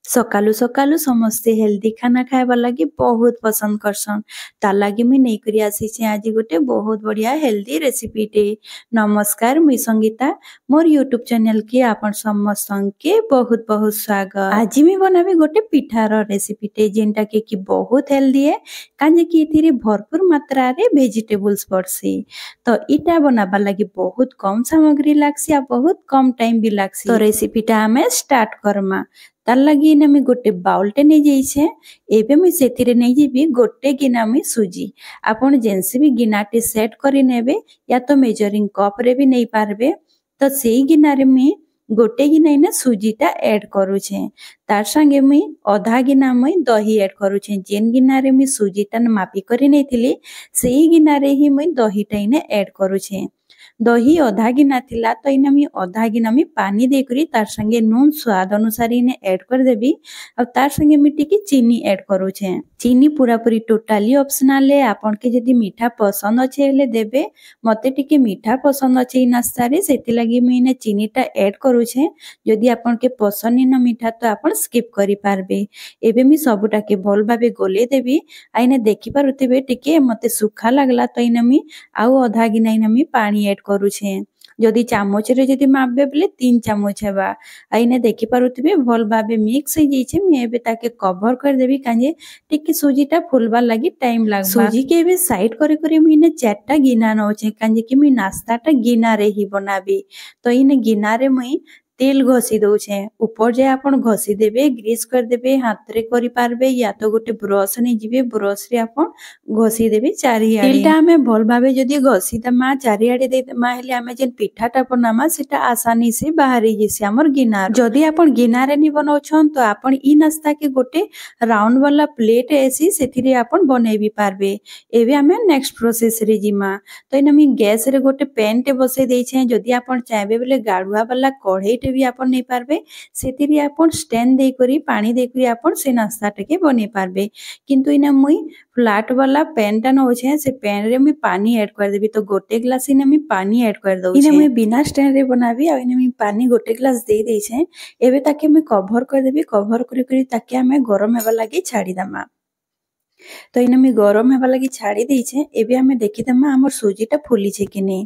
सकालू सकालू समस्ते हेल्दी खाना खाଇବା लगी बहुत पसंद करसन। तार लगी मुई नहीं करी आसी आज गोटे बहुत बढ़िया हेल्दी रेसिपी टे। नमस्कार, मुई संगीता, मोर यूट्यूब चैनल के आपण समस्त के बहुत बहुत स्वागत। आज मैं बनाबी गोटे पिठार रेसिपी टे जेनटा के बहुत हेल्दी है काजे कि इथिरे भरपूर मात्रा रे वेजिटेबल्स पड़सी। तो इटा बनाबा लगी बहुत कम सामग्री लागसी आ बहुत कम टाइम भी लागसी। तो रेसिपीटा हमें स्टार्ट करमा। तार लगी ना मैं गोटे बाउलटे नहीं जाइछे। एबे मुई सेतिरे नहीं जीबी गोटे गिना मुई सुजी। आपण जेनसे भी गिनाटे सेट करी नेबे या तो मेजरिंग कप रे भी नहीं पारबे। तो सेई गिना रे मुई गोटे गिना ना सुजीटा ऐड करूछे। तार संगे मुई आधा गिना मुई दही ऐड करूछे। जेन गिना रे मुई सुजीटा मापी करी नेथिली सेई गिना रे ही मुई दहीटा इने ऐड करूछे। दही आधा गिना थिला तो इना मी आधा गिना मी पानी दे करी तार संगे नून स्वाद अनुसार इने ऐड कर देबी। और तार संगे मी टिके चीनी ऐड करूछे। चीनी पूरा पूरी टोटाली ऑप्शनल है। आपन के जदी मीठा पसंद अच्छे हेले देबे। मते टिके मीठा पसंद अच्छे नास्ता रे सेति लगी मी इने चीनीटा ऐड करूछे। जदी आपन के पसंद न मीठा तो आपन स्किप करि पारबे। एबे मी सबुटा के भल भाबे गोले देबी। आइने देखि पारुथिबे टिके मते सुखा लागला तो इने मी आउ आधा गिना इने मी पानी ऐड करूछे। जदि चामच रे जदि मापबे बोले 3 चामच हेबा। आइने देखि पारुथिबे भल भाबे मिक्स हो जाइछे। मी एबे ताके कवर कर देबी काजे टिके सुजीटा फुलबा लागि टाइम लागबा। सुजी के एबे साइड करे करे मी ने 4टा गिना नउछे काजे कि मी नास्ताटा गिना रे ही बनाबी। तो इने गिना रे मुई तेल घसी दउछे। ऊपर जे आपण घसी देबे ग्रीस कर देबे हाथ रे करि पारबे या तो गोटे ब्रश नै जिबे ब्रश रे आपण घसी देबे चारियाडे। तेलटा हमें भल भाबे जदी घसी दमा चारियाडे दे दमा हेले हमें जेन पिठाटा बनामा सेटा आसानी से बाहरी जेसी हमर गिनार। जदी आपण गिनारे नि बनाउछन तो आपण इ नास्ता के गोटे राउंड वाला प्लेट एसी सेथिरे आपण बनेबी पारबे। एबे हमें नेक्स्ट प्रोसेस रे जिमा। तो इना मी गैस रे गोटे पैन टे बसे देइछे। जदी आपण चाहबे बोले गाडुआ वाला कढ़ई भी आपण नहीं पारबे सेतिरी आपण स्टैंड दे करी पानी दे करी आपण से नास्ता टके बने पारबे। किंतु इना मुई फ्लैट वाला पैन टा नउछे से पैन रे मी पानी ऐड कर देबी। तो गोटे ग्लास इना मी पानी ऐड कर दउछे। इना मुई बिना स्टैंड रे बनाबी आ इना मी पानी गोटे ग्लास दे देइछे। एबे ताके मी कवर कर देबी। कवर करी करी ताके हमें गरम हेबा लागि छाडी दमा। तो इना मी गरम हेबा लागि छाडी देइछे। एबे हमें देखि दमा हमर सुजीटा फुली छे कि नै।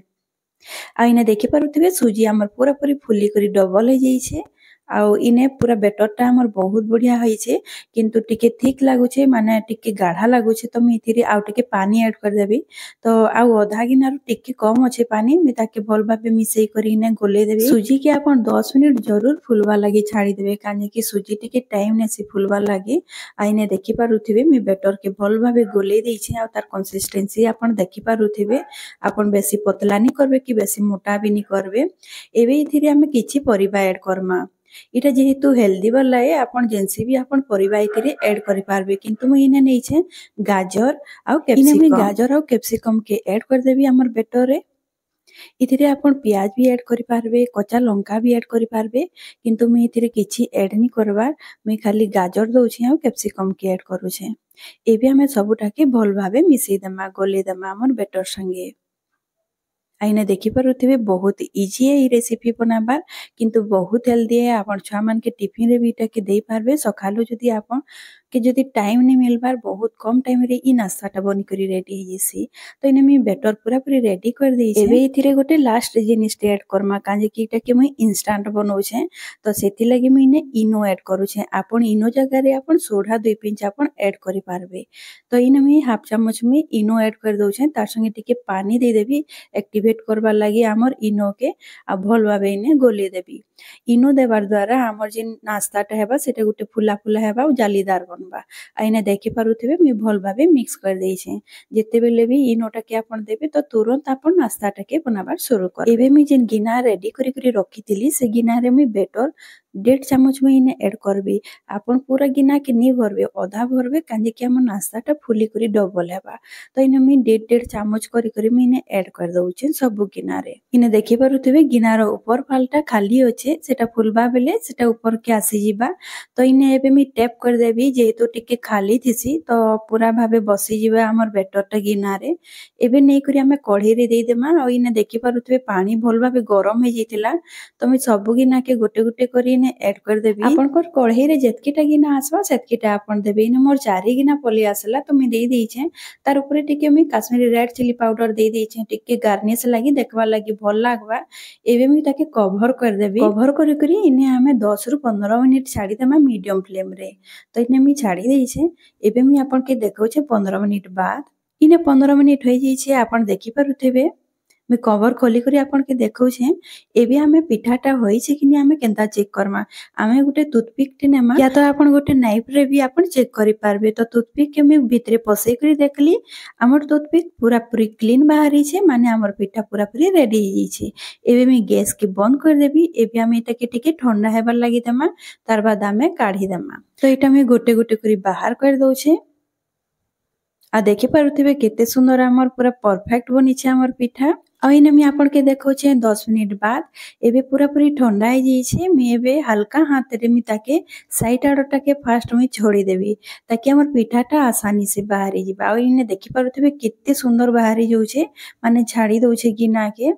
आइने देखि पारुथिबे सुजी हमर पूरा पूरी फुली करी डबल हो जाइछे। आउ इने पूरा बेटरटा हमर बहुत बढ़िया होइछे। किंतु टिके थिक लागुछे माने टिके गाढ़ा लागुछे। तो मी इथिरे आउ टिके पानी ऐड कर देबी। तो आउ आधा गिनारु टिके कम अच्छे पानी मी ताके भल भाबे मिसेई करी इने गोले देबी। सुजी के आपण 10 मिनिट जरूर फुलवा लागि छाडी देबे काजे कि सुजी टिके टाइम नेसी फुलवा लागि। आइने देखि पारुथिबे मी बेटर के भल भाबे गोले देइछे। आ तार कंसिस्टेंसी आपण देखि पारुथिबे। आपण बेसी पतला नि करबे कि बेसी मोटा भी नि करबे। एबे इथिरे हमें किछि परिबा ऐड करमा। इटा जेहेतु हेल्दी वाला है आपण जेनसी भी आपण परिबा इथिरे ऐड करि पारबे। किंतु मुई इने नै छे गाजर आ कैप्सिकम। इने मैं गाजर आ कैप्सिकम के ऐड कर देबी हमर बेटर रे। इथिरे आपण प्याज भी ऐड करि पारबे कच्चा लंका भी ऐड करि पारबे। किंतु मुई इथिरे किछि ऐड नि करबार मुई खाली गाजर दउछि आ कैप्सिकम के ऐड करूछे। एबे हमें सबुटा के भल भाबे मिसेई दमा गोले दमा हमर बेटर संगे। आइने देखि पारुथिबे बहुत इजी है ये रेसिपी बनाबार। किंतु बहुत हेल्दी है। आपण छुआ मान के टिफिन रे भी के देई पारबे। सखालु जदी आपण के जदी टाइम नि मिलबार बहुत कम टाइम रे इ नास्ताटा बनि करी रेडी हो जेसी। तो इने मी बेटर पूरा पूरी रेडी कर देइछे। एबे इथिरे गोटे लास्ट जिनिस ऐड करमा काजे कि इटा के मुई इंस्टेंट बनौछे। तो सेति लागि मुई ने इनो ऐड करूछे। आपण इनो जगह रे आपण सोडा 2 पिंच आपण ऐड करि पारबे। तो इने मी हाफ चम्मच में इनो ऐड कर दउछे। तार संगे टिके पानी दे देबी एक्टिवेट करबा लागि हमर इनो के आ भल भाबे इने गोली देबी। इनो देबार द्वारा हमर जे नास्ताटा हेबा सेटा गोटे फुला फुला हेबा और जालीदार बनबा। आइने देखि पारुथिबे मी भल भाबे मिक्स कर देइछे। जेते बेले भी इनोटा के आपण देबे तो तुरंत आपण नास्ताटा के बनाबार शुरू कर। एबे मी जेन गिना रेडी करी करी रखितिली से गिना रे मी बेटर 1.5 चामच में इने ऐड करबी। आपण पूरा गिना के नि भरबे आधा भरबे काजे कि हमर नास्ताटा फुली करी डबल हेबा। तो इने मी 1.5 चामच करी करी मी इने ऐड कर दउछे सब गिना रे। इने देखि पारुथिबे गिनार ऊपर फालटा खाली होचे सेटा फुलबा बेले सेटा ऊपर के आसी जिबा। तो इने एबे मी टैप कर देबी। जेहेतु जेहेतु टिके खाली थिसी तो पूरा भाबे बसी जिबा हमर बेटरटा गिनारे एबे नै करी हमें कढ़ी रे देई देमा आ इने देखि पारुथबे पानी भल भाबे गरम हे जितिला तो मैं सब गिना के गोटे गोटे करी ने ऐड कर देबी आपनकर कढ़ी रे जेतकीटा गिना आसबा सेतकीटा आपन देबे इने मोर 4 गिना पली आसला तो मैं देई देई छे तार ऊपर टिके मैं काश्मीरी रेड चिली पाउडर देई देई छे टिके गार्निश लागि देखबा लागि भल लागबा एबे मैं ताके कवर कर देबी कवर करी करी इने हमें 10 रु 15 मिनिट छाडी देमा मीडियम फ्लेम रे तो इने मैं छाडी देई छे एबे मैं आपन के देखौ छे 15 मिनिट बाद इने 15 मिनिट होई जाई छे आपन देखि पारुथेबे मैं कवर खोली करी आपन के देखौ छे एबे हमें पिठाटा होई छे कि नै हमें केनता चेक करमा हमें गुटे टूथपिक टे नेमा या तो आपन गुटे नाइफ रे भी आपन चेक करि पारबे तो टूथपिक के मैं भितरे पसई करी देखली हमर टूथपिक पूरा पूरी क्लीन बाहरी छे माने हमर पिठा पूरा पूरी रेडी हो जाई छे एबे मैं गैस के बंद कर देबी एबे हम एटा के टिके ठंडा हेबार लागि देमा तार बाद हमें काढी देमा तो एटा मैं गोटे गोटे करी बाहर कर दउ छे आ देखि पारुथिबे केते सुंदर हमर पूरा परफेक्ट बनी छे हमर पिठा आ इने मैं आपन के देखौ छे 10 मिनिट बाद एबे पूरा पूरी ठंडा हो जाई छे मैं एबे हल्का हाथ रे मैं ताके साइड आडटा के फास्ट में छोड़ी देबी ताकि हमर पिठाटा आसानी से बाहरी जिबा आ इने देखि पारुथिबे केते सुंदर बाहरी जाउ छे माने छाड़ी दउ छे गिना के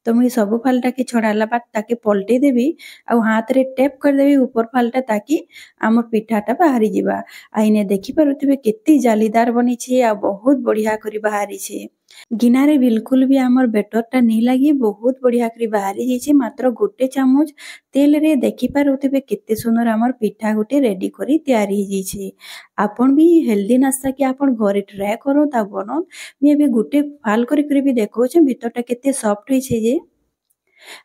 तो मुझे सब फालटा के छड़ाला बाद ताके पलटे देबी आ हाथ रे टेप कर देबी ऊपर फालटा ताकि हमर पिठाटा बाहरी जिबा आ इने देखि पारुथिबे केते जालीदार बनी छे आ बहुत बढ़िया करी बाहरी छे गिना रे बिल्कुल भी हमर बेटरटा नहीं लागी बहुत बढ़िया करी बाहरी जाई छे मात्र गोटे चामच तेल रे देखि पारुथिबे केते सुंदर हमर पिठा गोटे रेडी करी तैयारी हो जाई छे आपन भी हेल्दी नाश्ता के आपन घरे ट्राई करो ता बनो मैं भी गोटे फाल करी भी देखौ छे भीतरटा केते सॉफ्ट होई छे जे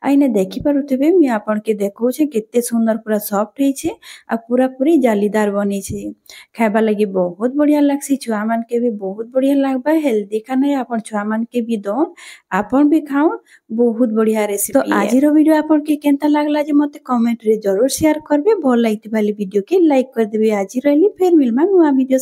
आइने देखि पारुथिबे मैं आपन के देखौ छे केते सुंदर पूरा सॉफ्ट होई छे आ पूरा पूरी जालीदार बनी छे खाइबा लागि बहुत बढ़िया लागसी छुआ मान के भी बहुत बढ़िया लागबा हेल्दी खाना आपन छुआ मान के भी दो आपन भी खाओ बहुत बढ़िया रेसिपी तो आज रो वीडियो आपन के केनता लागला जे मते कमेंट रे जरूर शेयर करबे भल लागित वाली वीडियो के लाइक कर देबे आज रहली फिर मिलमा नुवा वीडियो